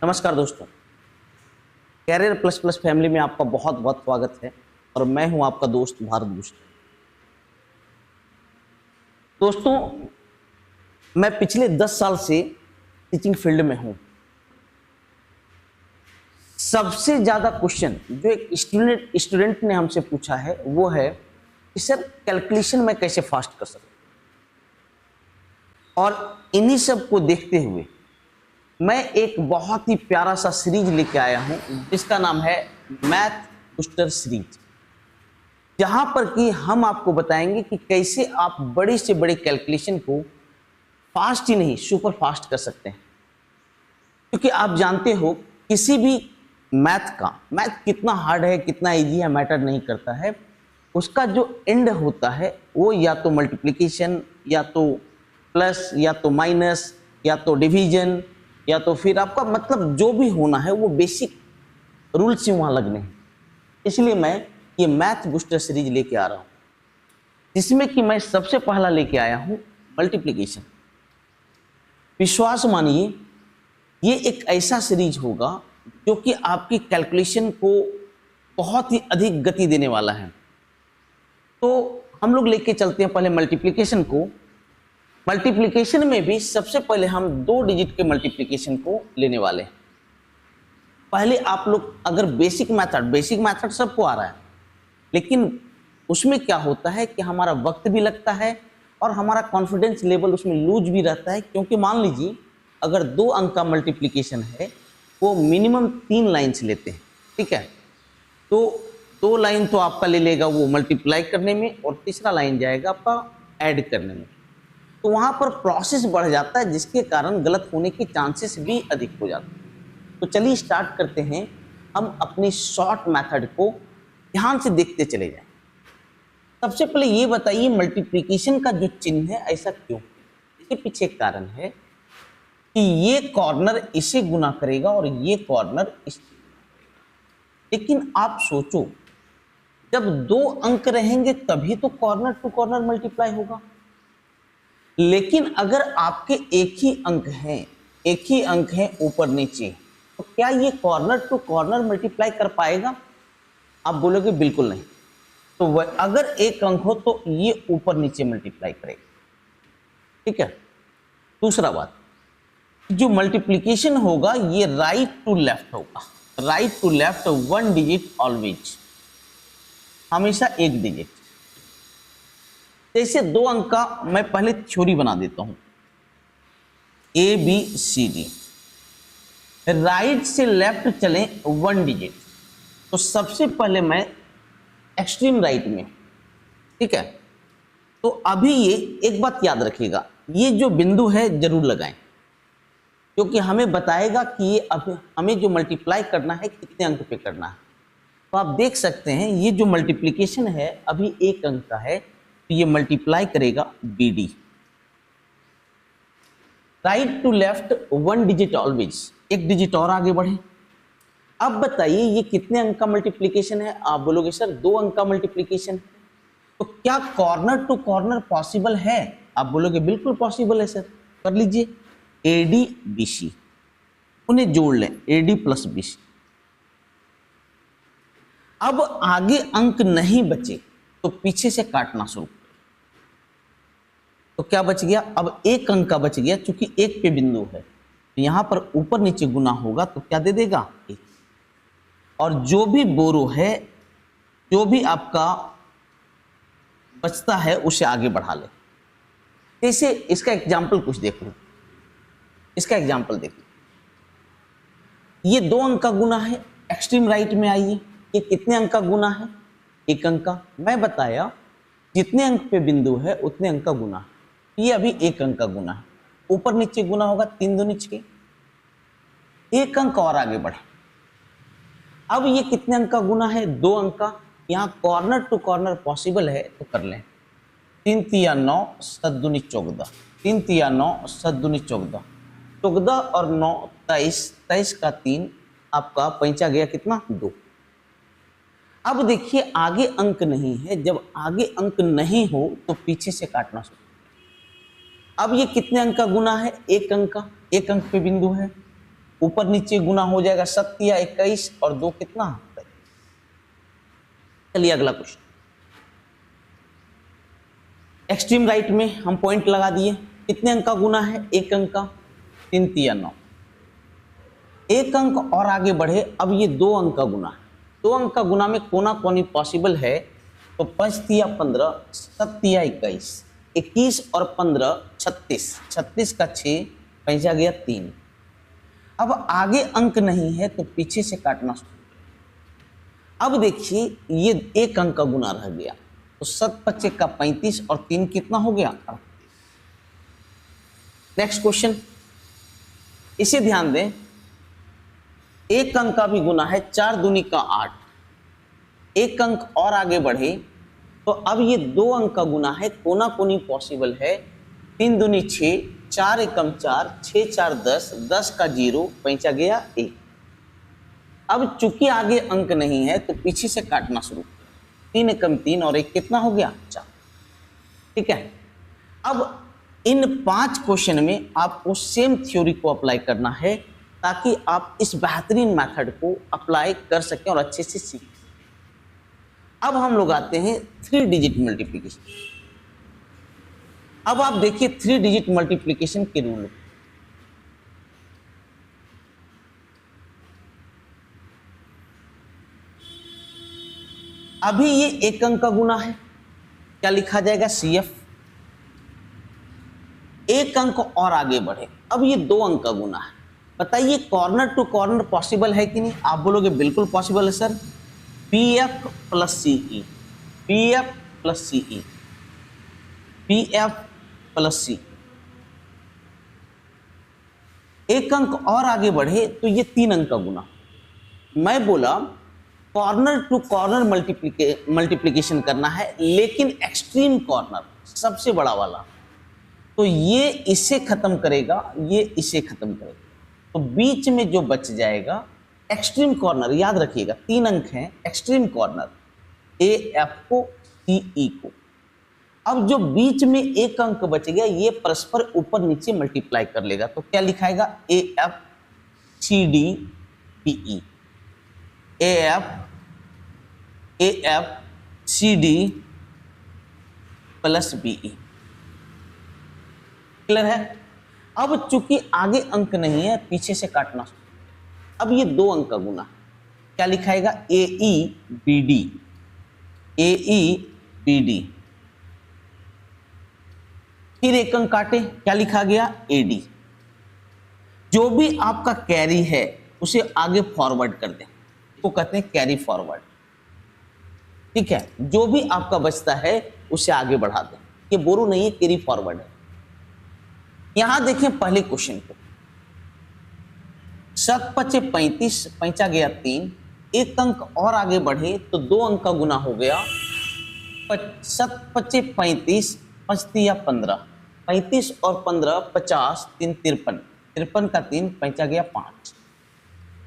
नमस्कार दोस्तों, career plus plus family में आपका बहुत बहुत स्वागत है और मैं हूं आपका दोस्त भारत भूषण। दोस्तों, मैं पिछले 10 साल से टीचिंग फील्ड में हूं। सबसे ज्यादा क्वेश्चन जो एक स्टूडेंट ने हमसे पूछा है वो है कि सर कैलकुलेशन मैं कैसे फास्ट कर सकूं। और इन्हीं सब को देखते हुए मैं एक बहुत ही प्यारा सा सीरीज लेके आया हूं जिसका नाम है मैथ बूस्टर सीरीज, जहां पर कि हम आपको बताएंगे कि कैसे आप बड़े से बड़े कैलकुलेशन को फास्ट ही नहीं सुपर फास्ट कर सकते हैं। क्योंकि आप जानते हो किसी भी मैथ कितना हार्ड है कितना इजी है मैटर नहीं करता है, उसका जो एंड होता है वो या तो मल्टीप्लिकेशन या तो प्लस या तो माइनस या तो डिवीजन या तो फिर आपका मतलब जो भी होना है वो बेसिक रूल्स ही वहां लगने हैं। इसलिए मैं ये मैथ बूस्टर सीरीज लेके आ रहा हूं जिसमें कि मैं सबसे पहला लेके आया हूं मल्टीप्लिकेशन। विश्वास मानिए ये एक ऐसा सीरीज होगा जो कि आपकी कैलकुलेशन को बहुत ही अधिक गति देने वाला है। तो हम लोग लेके चलते हैं पहले मल्टीप्लिकेशन को। मल्टीप्लिकेशन में भी सबसे पहले हम 2 डिजिट के मल्टीप्लिकेशन को लेने वाले हैं। पहले आप लोग अगर बेसिक मेथड सबको आ रहा है, लेकिन उसमें क्या होता है कि हमारा वक्त भी लगता है और हमारा कॉन्फिडेंस लेवल उसमें लूज भी रहता है। क्योंकि मान लीजिए अगर 2 अंक का मल्टीप्लिकेशन है वो मिनिमम 3 लाइन्स लेते हैं, ठीक है। तो 2 लाइन तो आपका ले लेगा वो मल्टीप्लाई करने में और तीसरा लाइन जाएगा आपका ऐड करने में। तो वहां पर प्रोसेस बढ़ जाता है जिसके कारण गलत होने के चांसेस भी अधिक हो जाते हैं। तो चलिए स्टार्ट करते हैं। हम अपनी शॉर्ट मेथड को ध्यान से देखते चले जाएं। सबसे पहले ये बताइए मल्टीप्लिकेशन का जो चिन्ह है ऐसा क्यों? इसके पीछे एक कारण है कि ये कॉर्नर इसे गुना करेगा और ये कॉर्नर इसे। लेकिन आप सोचो जब 2 अंक रहेंगे तभी तो कॉर्नर टू कॉर्नर मल्टीप्लाई होगा। लेकिन अगर आपके एक ही अंक हैं ऊपर नीचे, तो क्या ये कॉर्नर टू कॉर्नर मल्टीप्लाई कर पाएगा? आप बोलोगे बिल्कुल नहीं। तो अगर एक अंक हो तो ये ऊपर नीचे मल्टीप्लाई करेगा, ठीक है। दूसरा बात, जो मल्टीप्लिकेशन होगा ये राइट टू लेफ्ट होगा। Right to left 1 digit always, हमेशा 1 डिजिट। जैसे 2 अंक का मैं पहले थ्योरी बना देता हूं, ABCD। राइट से लेफ्ट चलें 1 डिजिट, तो सबसे पहले मैं एक्सट्रीम राइट में, ठीक है। तो अभी ये एक बात याद रखिएगा, ये जो बिंदु है जरूर लगाएं क्योंकि हमें बताएगा कि ये अब हमें जो मल्टीप्लाई करना है कितने अंक पे करना है। तो आप देख सकते हैं ये जो मल्टीप्लिकेशन है अभी 1 अंक का है, तो ये मल्टीप्लाई करेगा BD। Right to left 1 digit always, 1 digit और आगे बढ़े। अब बताइए ये कितने अंक का मल्टीप्लिकेशन है? आप बोलोगे सर 2 अंक का मल्टीप्लिकेशन है। तो क्या कॉर्नर टू कॉर्नर पॉसिबल है? आप बोलोगे बिल्कुल पॉसिबल है सर। कर लीजिए, AD BC, उन्हें जोड़ लें, AD प्लस BC। अब आगे अंक नहीं बचे तो पीछे से काटना शुरू। तो क्या बच गया? अब 1 अंक का बच गया, चूंकि 1 पे बिंदु है तो यहां पर ऊपर नीचे गुना होगा तो क्या दे देगा 1। और जो भी बोरो है, जो भी आपका बचता है उसे आगे बढ़ा ले। जैसे इसका एग्जाम्पल कुछ देख लो, इसका एग्जाम्पल देख लो। ये 2 अंक का गुना है, एक्सट्रीम राइट में आइए। ये कितने अंक का गुना है? 1 अंक का। मैं बताया जितने अंक पे बिंदु है उतने अंक का गुना है। ये अभी 1 अंक का गुना है, ऊपर नीचे गुना होगा 3 दूनी 6, 1 अंक और आगे बढ़े। अब ये कितने अंक का गुना है? 2 अंक का। यहाँ कॉर्नर टू कॉर्नर पॉसिबल है तो कर लें। 3 तिया 9, 7 दूनी 14, 3 तिया 9, 7 दूनी 14, 14 और 9 23, 23 का 3 आपका पैंचा गया कितना? 2। अब देखिए आगे अंक नहीं है, जब आगे अंक नहीं हो तो पीछे से काटना शुरू। अब ये कितने अंक का गुना है? 1 अंक का, 1 अंक पे बिंदु है। ऊपर नीचे गुना हो जाएगा, 7 या 21 और 2 कितना। चलिए अगला क्वेश्चन। एक्सट्रीम राइट में हम पॉइंट लगा दिए। कितने अंक का गुना है, 1 अंक का, 3 तिया 9। 1 अंक और आगे बढ़े, अब ये 2 अंक का गुना है। 2 अंक का गुना में कोना कोनी पॉसिबल है, तो 5 तिया 15, 7 तिया 21, 21 और 15 36, 36 का 6 पैसा गया 3। अब आगे अंक नहीं है तो पीछे से काटना शुरू। अब देखिए ये 1 अंक का गुना रह गया, तो 7 25 का 35 और 3 कितना हो गया। नेक्स्ट क्वेश्चन, इसे ध्यान दें। 1 अंक का भी गुना है, 4 दूनी का 8। 1 अंक और आगे बढ़े तो अब ये 2 अंक का गुना है, कोना कोनी पॉसिबल है। 3 दूनी 6, 4 एकम 4, 6 4 10, 10 का 0 पैंचा गया 1। अब चूंकि आगे अंक नहीं है तो पीछे से काटना शुरू। 3 एकम 3 और 1 कितना हो गया 4। ठीक है, अब इन 5 क्वेश्चन में आपको सेम थ्योरी को अप्लाई करना है, ताकि आप इस बेहतरीन मेथड को अप्लाई कर सकें और अच्छे से सीखें। अब हम लोग आते हैं 3 डिजिट मल्टीप्लिकेशन। अब आप देखिए 3 डिजिट मल्टीप्लिकेशन के रूल। अभी ये 1 अंक का गुना है, क्या लिखा जाएगा, CF। 1 अंक और आगे बढ़े, अब ये 2 अंक का गुना है। बताइए कॉर्नर टू कॉर्नर पॉसिबल है कि नहीं। आप बोलोगे बिल्कुल पॉसिबल है sir. PF plus CE, PF plus CE, PF plus CE। 1 अंक और आगे बढ़े तो ये 3 अंक का गुना। मैं बोला कॉर्नर टू कॉर्नर मल्टीप्लिकेशन करना है, लेकिन एक्सट्रीम कॉर्नर सबसे बड़ा वाला, तो ये इसे खत्म करेगा, ये इसे खत्म करेगा, तो बीच में जो बच जाएगा एक्सट्रीम कॉर्नर। याद रखिएगा 3 अंक हैं, एक्सट्रीम कॉर्नर AF को CE को। अब जो बीच में 1 अंक बच गया, ये परस्पर ऊपर नीचे मल्टीप्लाई कर लेगा, तो क्या लिखाएगा, AF CD PE, AF CD plus BE। Clear है। अब चूंकि आगे अंक नहीं है, पीछे से काटना। अब ये 2 अंक का गुना, क्या लिखाएगा, AE BD, AE BD। फिर 1 अंक काटे, क्या लिखा गया, AD। जो भी आपका कैरी है उसे आगे फॉरवर्ड कर दें, को कहते हैं कैरी फॉरवर्ड। ठीक है, जो भी आपका बचता है उसे आगे बढ़ा दें। ये बोरो नहीं है, कैरी फॉरवर्ड है। यहां देखें पहले क्वेश्चन को, 7 5 35 पैंचा गया 3। 1 अंक और आगे बढ़े तो 2 अंक का गुना हो गया। 7 5 35, 5 तिया 15, 35 और 15 50, 3 53, 53 का 3 पैंचा गया 5।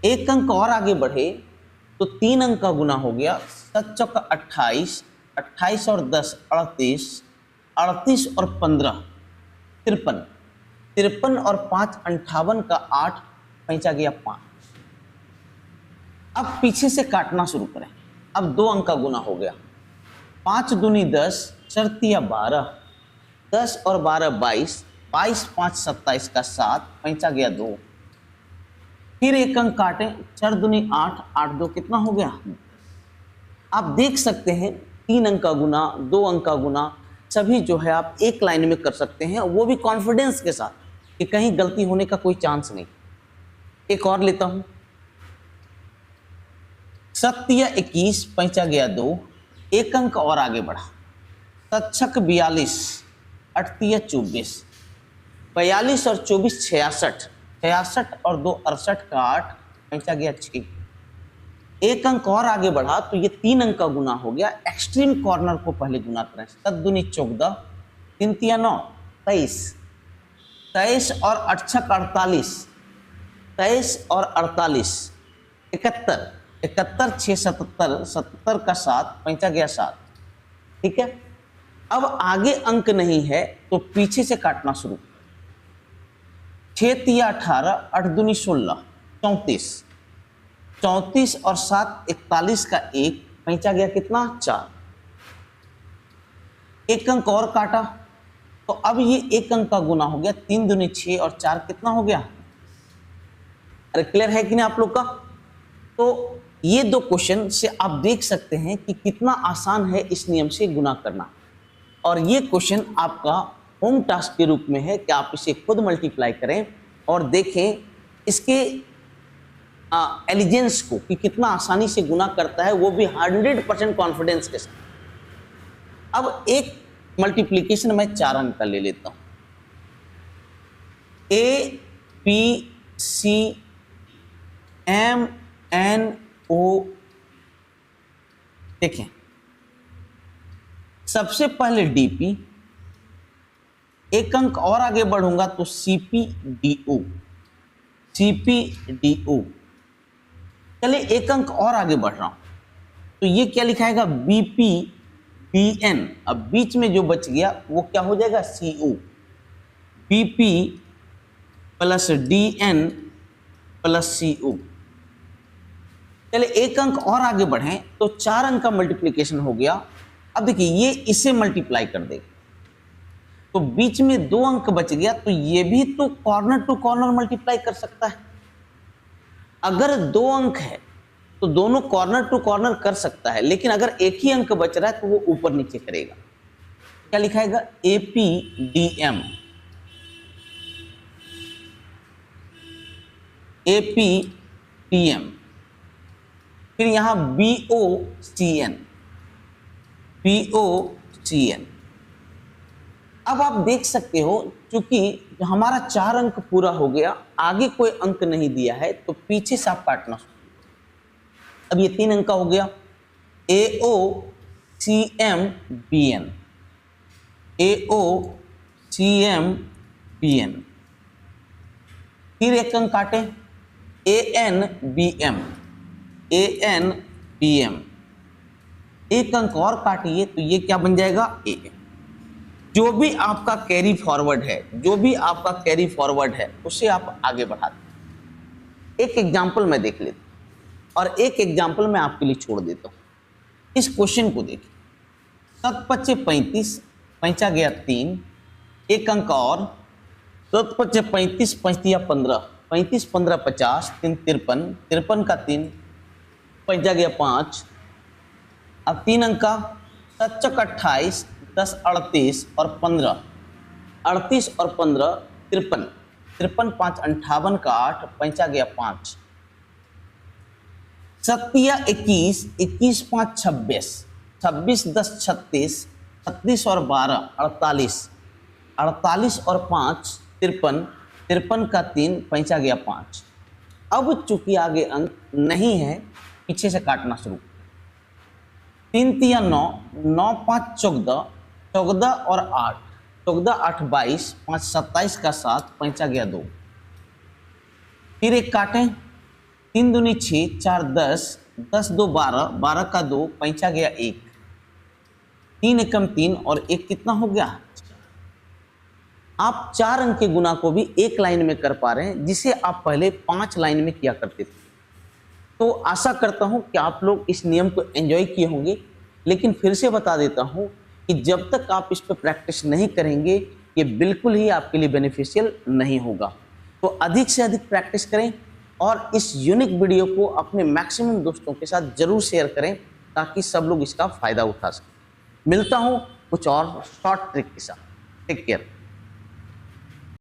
1 अंक और आगे बढ़े तो 3 अंक का गुना हो गया। 7 चौका 28, 28 और 10 38, 38 और 15 53, 53 और 5 58 का 8 पैंचा गया 5। अब पीछे से काटना शुरू करें। अब 2 अंक का गुना हो गया। 5 दूनी 10, 4 तिया 12, 10 और 12 22, 22 5 27 का 7 पैंचा गया 2। फिर 1 अंक काटें, 4 दूनी 8, 8 2 कितना हो गया। आप देख सकते हैं 3 अंक का गुना, 2 अंक का गुना, सभी जो है आप एक लाइन में कर सकते हैं, वो भी कॉन्फिडेंस के साथ कि कहीं गलती होने का कोई चांस नहीं। एक और लेता हूं, 7 तिया 21 पैंचा गया 2। 1 अंक और आगे बढ़ा, 7 छक 42, 8 तिया 24, 42 और 24 66, 66 और 2 68 का 8 पैंचा गया 6। 1 अंक और आगे बढ़ा तो ये 3 अंक का गुना हो गया। एक्सट्रीम कॉर्नर को पहले गुना करें। 7 दूनी 14, 3 तिया 9, 23, 23 और 8 छक 48, 23 और 48 71, 71 6 77, 77 का 7 पैंचा गया 7। ठीक है, अब आगे अंक नहीं है तो पीछे से काटना शुरू। 6 तिया 18, 8 दूनी 16, 34, 34 और 7 41 का 1, पैंचा गया कितना 4, एक अंक और काटा तो अब ये एक अंक का गुना हो गया, 3 दूनी 6 और 4 कितना हो गया। अरे क्लियर है कि नहीं आप लोग का। तो ये दो क्वेश्चन से आप देख सकते हैं कि कितना आसान है इस नियम से गुना करना। और ये क्वेश्चन आपका होम टास्क के रूप में है कि आप इसे खुद मल्टीप्लाई करें और देखें इसके एलिजेंस को कि कितना आसानी से गुना करता है, वो भी 100% कॉन्फिडेंस के साथ। अब एक मल्टीप्लिकेशन मैं 4 अंक का ले लेता हूं, ABCMNO। देखें सबसे पहले DP, एक अंक और आगे बढ़ूंगा तो CPDO, CPDO। चलिए एक अंक और आगे बढ़ रहा हूं तो ये क्या लिखाएगा BPBN। अब बीच में जो बच गया वो क्या हो जाएगा CO, BP plus DN plus CO। चलिए एक अंक और आगे बढ़ें तो 4 अंक का मल्टीप्लिकेशन हो गया। अब देखिए ये इसे मल्टीप्लाई कर देगा तो बीच में 2 अंक बच गया, तो ये भी तो कॉर्नर टू कॉर्नर मल्टीप्लाई कर सकता है। अगर 2 अंक है तो दोनों कॉर्नर टू कॉर्नर कर सकता है, लेकिन अगर एक ही अंक बच रहा है तो वो ऊपर नीचे करेगा। क्या लिखाएगा APDM, APDM। फिर यहां BOCN, BOCN। अब आप देख सकते हो क्योंकि हमारा 4 अंक पूरा हो गया, आगे कोई अंक नहीं दिया है तो पीछे से आप काटना। अब ये 3 अंक का हो गया AOCMBN, AOCMBN। फिर एक अंक काटे ANBM, ANBM। एक अंक और काटिए तो ये क्या बन जाएगा AM। जो भी आपका कैरी फॉरवर्ड है, जो भी आपका कैरी फॉरवर्ड है उसे आप आगे बढ़ाते। एक एग्जाम्पल मैं देख लेता हूं और एक एग्जाम्पल मैं आपके लिए छोड़ देता हूं। इस क्वेश्चन को देखिए, 7 पच्चे 35, पैंचा गया 3, एक अंक और 7 पच्चे 35, 5 दिया 15, 35 15 50, 3 53, 53 का 3, पैंचा गया 5। अब 3 अंक का 7 चौक 28, 10 38 और 15, 38 और 15 53, 53 5 58 का 8, पैंचा गया 5। 7 21, 21 5 26, 26 10 36, 36 और 12 48, 48 और 5 53, 53 का 3, पैंचा गया 5। अब चूंकि आगे अंक नहीं है पीछे से काटना शुरू। 3 तिया 9, 9 5 14, 14 और 8, 14 8 22, 5 27 का 7, पैंचा गया 2। फिर एक काटें, 3 दूनी 6, 4 10, 10 2 12, 12 का 2, पैंचा गया 1। 3 एकम 3 और 1 कितना हो गया। आप 4 अंक के गुना को भी एक लाइन में कर पा रहे हैं जिसे आप पहले 5 लाइन में किया करते थे। तो आशा करता हूं कि आप लोग इस नियम को एंजॉय किए होंगे, लेकिन फिर से बता देता हूं कि जब तक आप इस पर प्रैक्टिस नहीं करेंगे ये बिल्कुल ही आपके लिए बेनिफिशियल नहीं होगा। तो अधिक से अधिक प्रैक्टिस करें और इस यूनिक वीडियो को अपने मैक्सिमम दोस्तों के साथ जरूर शेयर करें ताकि सब लोग इसका फ़ायदा उठा सकें। मिलता हूं कुछ और शॉर्ट ट्रिक के साथ। Take care.